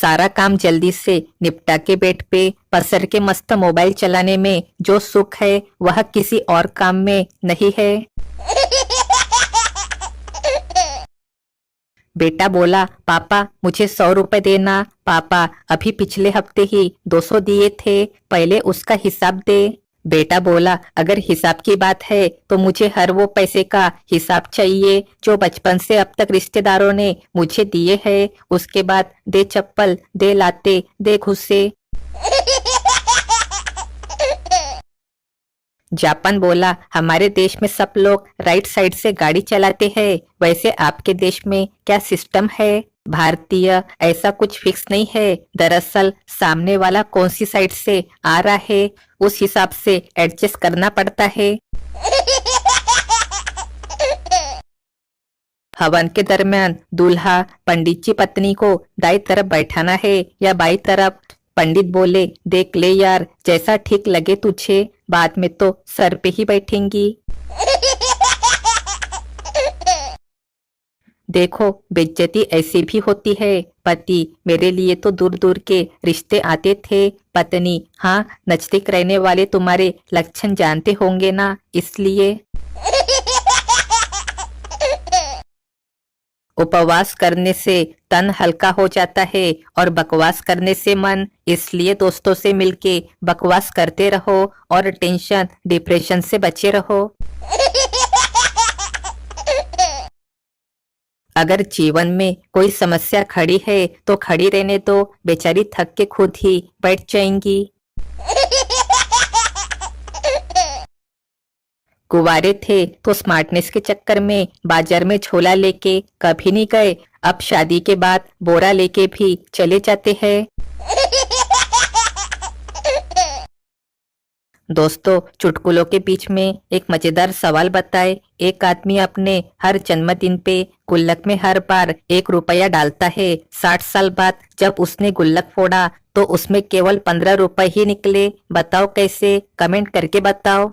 सारा काम जल्दी से निपटा के बेड पे पसर के मस्त मोबाइल चलाने में जो सुख है वह किसी और काम में नहीं है। बेटा बोला, पापा मुझे 100 रुपए देना। पापा, अभी पिछले हफ्ते ही 200 दिए थे, पहले उसका हिसाब दे। बेटा बोला, अगर हिसाब की बात है तो मुझे हर वो पैसे का हिसाब चाहिए जो बचपन से अब तक रिश्तेदारों ने मुझे दिए हैं। उसके बाद दे चप्पल, दे लाते, दे घुसे। जापान बोला, हमारे देश में सब लोग राइट साइड से गाड़ी चलाते हैं, वैसे आपके देश में क्या सिस्टम है? भारतीय, ऐसा कुछ फिक्स नहीं है। दरअसल सामने वाला कौन सी साइड से आ रहा है उस हिसाब से एडजस्ट करना पड़ता है। हवन के दरमियान दूल्हा पंडित की पत्नी को दाई तरफ बैठाना है या बाई तरफ? पंडित बोले, देख ले यार, जैसा ठीक लगे तुझे, बाद में तो सर पे ही बैठेंगी। देखो, बेइज्जती ऐसी भी होती है। पति, मेरे लिए तो दूर दूर के रिश्ते आते थे। पत्नी, हाँ, नजदीक रहने वाले तुम्हारे लक्षण जानते होंगे ना, इसलिए। उपवास करने से तन हल्का हो जाता है और बकवास करने से मन, इसलिए दोस्तों से मिलके बकवास करते रहो और टेंशन डिप्रेशन से बचे रहो। अगर जीवन में कोई समस्या खड़ी है तो खड़ी रहने दो, बेचारी थक के खुद ही बैठ जाएंगी। कुंवारे थे तो स्मार्टनेस के चक्कर में बाजार में झोला लेके कभी नहीं गए, अब शादी के बाद बोरा लेके भी चले जाते हैं। दोस्तों, चुटकुलों के बीच में एक मजेदार सवाल बताए। एक आदमी अपने हर जन्मदिन पे गुल्लक में हर बार 1 रुपया डालता है। 60 साल बाद जब उसने गुल्लक फोड़ा तो उसमें केवल 15 रुपए ही निकले। बताओ कैसे? कमेंट करके बताओ।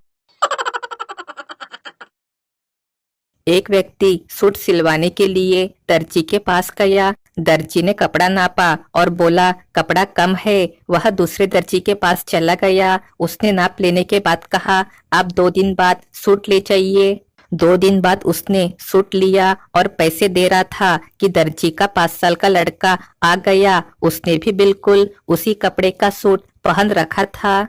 एक व्यक्ति सूट सिलवाने के लिए दर्जी के पास गया। दर्जी ने कपड़ा नापा और बोला, कपड़ा कम है। वह दूसरे दर्जी के पास चला गया। उसने नाप लेने के बाद कहा, आप 2 दिन बाद सूट ले जाइए। 2 दिन बाद उसने सूट लिया और पैसे दे रहा था कि दर्जी का 5 साल का लड़का आ गया। उसने भी बिल्कुल उसी कपड़े का सूट पहन रखा था।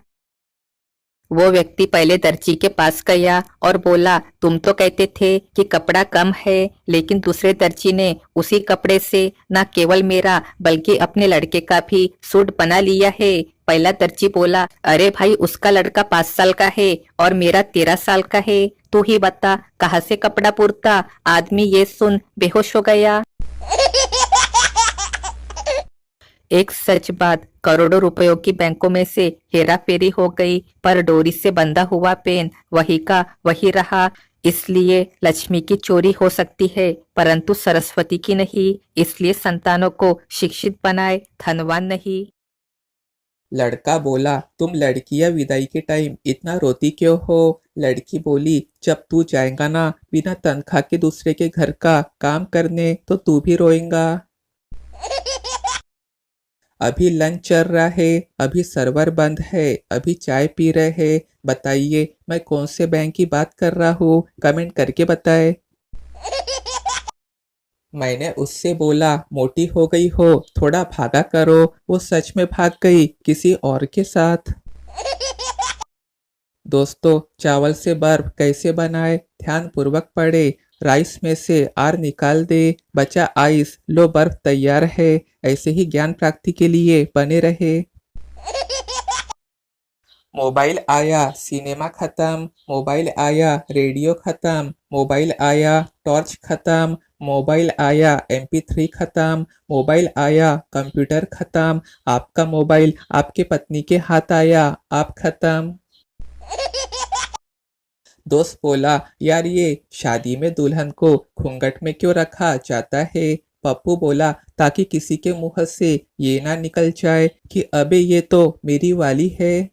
वो व्यक्ति पहले दर्जी के पास गया और बोला, तुम तो कहते थे कि कपड़ा कम है, लेकिन दूसरे दर्जी ने उसी कपड़े से न केवल मेरा बल्कि अपने लड़के का भी सूट बना लिया है। पहला दर्जी बोला, अरे भाई, उसका लड़का 5 साल का है और मेरा 13 साल का है, तू ही बता कहाँ से कपड़ा पूरता। आदमी ये सुन बेहोश हो गया। एक सच बात, करोड़ों रुपयों की बैंकों में से हेरा फेरी हो गई, पर डोरी से बंधा हुआ पेन वही का वही रहा। इसलिए लक्ष्मी की चोरी हो सकती है परंतु सरस्वती की नहीं। इसलिए संतानों को शिक्षित बनाए, धनवान नहीं। लड़का बोला, तुम लड़कियां विदाई के टाइम इतना रोती क्यों हो? लड़की बोली, जब तू जाएगा ना बिना तनख्वाह के दूसरे के घर का काम करने तो तू भी रोएगा। अभी लंच चल रहा है, अभी सर्वर बंद है, अभी चाय पी रहे हैं। बताइए मैं कौन से बैंक की बात कर रहा हूँ? कमेंट करके बताए। मैंने उससे बोला, मोटी हो गई हो, थोड़ा भागा करो। वो सच में भाग गई किसी और के साथ। दोस्तों, चावल से बर्फ कैसे बनाए? ध्यान पूर्वक पढ़े। राइस में से आर निकाल दे, बचा आइस, लो बर्फ तैयार है। ऐसे ही ज्ञान प्राप्ति के लिए बने रहे। मोबाइल आया, सिनेमा खत्म। मोबाइल आया, रेडियो खत्म। मोबाइल आया, टॉर्च खत्म। मोबाइल आया, MP3 खत्म। मोबाइल आया, कंप्यूटर खत्म। आपका मोबाइल आपके पत्नी के हाथ आया, आप खत्म। दोस्त बोला, यार ये शादी में दुल्हन को घूंघट में क्यों रखा जाता है? पप्पू बोला, ताकि किसी के मुंह से ये ना निकल जाए कि अबे ये तो मेरी वाली है।